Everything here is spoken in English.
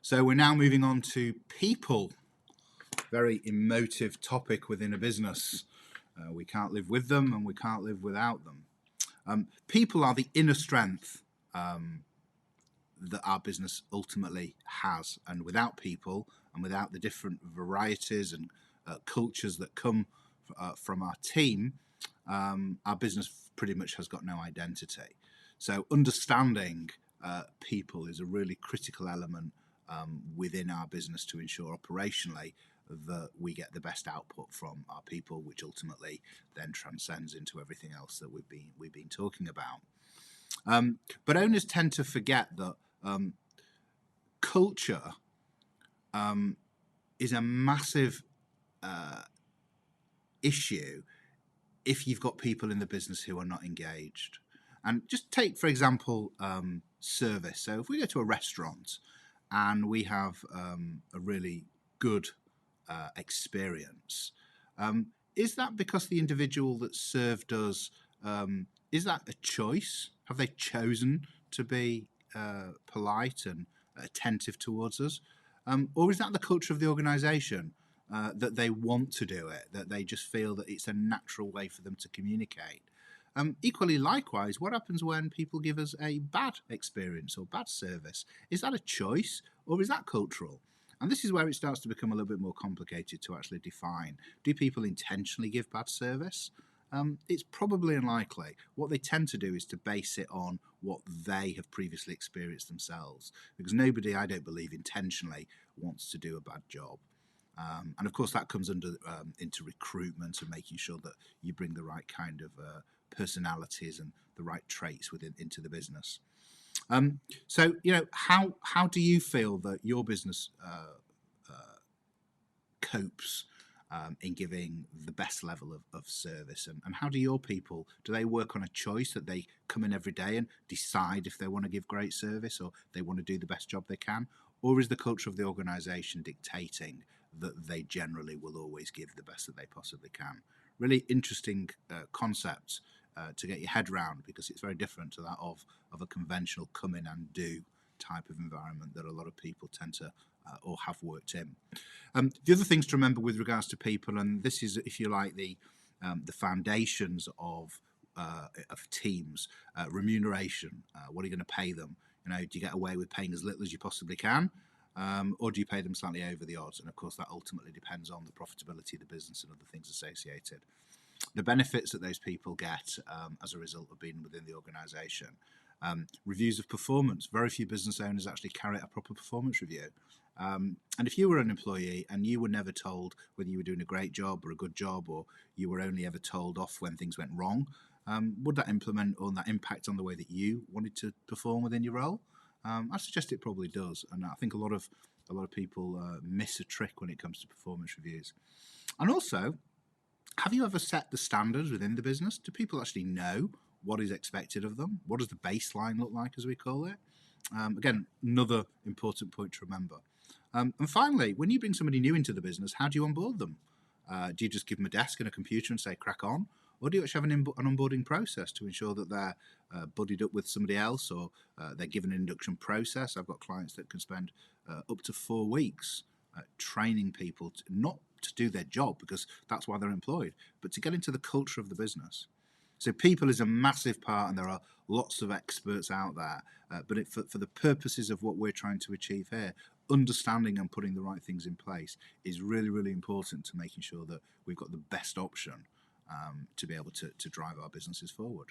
So we're now moving on to people. Very emotive topic within a business. We can't live with them and we can't live without them. People are the inner strength that our business ultimately has. And without people and without the different varieties and cultures that come from our team, our business pretty much has got no identity. So understanding people is a really critical element within our business to ensure operationally that we get the best output from our people, which ultimately then transcends into everything else that we've been talking about. But owners tend to forget that culture is a massive issue if you've got people in the business who are not engaged. And just take, for example, service. So if we go to a restaurant and we have a really good experience, is that because the individual that served us, is that a choice? Have they chosen to be polite and attentive towards us? Or is that the culture of the organisation, that they want to do it, that they just feel that it's a natural way for them to communicate? Equally, likewise, what happens when people give us a bad experience or bad service? Is that a choice or is that cultural? And this is where it starts to become a little bit more complicated to actually define. Do people intentionally give bad service? It's probably unlikely. What they tend to do is to base it on what they have previously experienced themselves, because nobody, I don't believe, intentionally wants to do a bad job. And of course, that comes into recruitment and making sure that you bring the right kind of personalities and the right traits into the business. So, how do you feel that your business copes in giving the best level of service? And how do your people, do they work on a choice that they come in every day and decide if they want to give great service or they want to do the best job they can? Or is the culture of the organisation dictating that they generally will always give the best that they possibly can? Really interesting concept to get your head around, because it's very different to that of a conventional come in and do type of environment that a lot of people tend to or have worked in. The other things to remember with regards to people, and this is, if you like, the foundations of teams, remuneration. What are you going to pay them? Do you get away with paying as little as you possibly can? Or do you pay them slightly over the odds? And of course, that ultimately depends on the profitability of the business and other things associated. The benefits that those people get as a result of being within the organisation. Reviews of performance. Very few business owners actually carry out a proper performance review. And if you were an employee and you were never told whether you were doing a great job or a good job, or you were only ever told off when things went wrong, would that impact on the way that you wanted to perform within your role? I suggest it probably does, and I think a lot of people miss a trick when it comes to performance reviews. And also, have you ever set the standards within the business? Do people actually know what is expected of them? What does the baseline look like, as we call it? Again, another important point to remember. And finally, when you bring somebody new into the business, how do you onboard them? Do you just give them a desk and a computer and say, crack on? Or do you actually have an onboarding process to ensure that they're buddied up with somebody else, or they're given an induction process? I've got clients that can spend up to 4 weeks training people not to do their job, because that's why they're employed, but to get into the culture of the business. So people is a massive part, and there are lots of experts out there. But for the purposes of what we're trying to achieve here, understanding and putting the right things in place is really, really important to making sure that we've got the best option to be able to drive our businesses forward.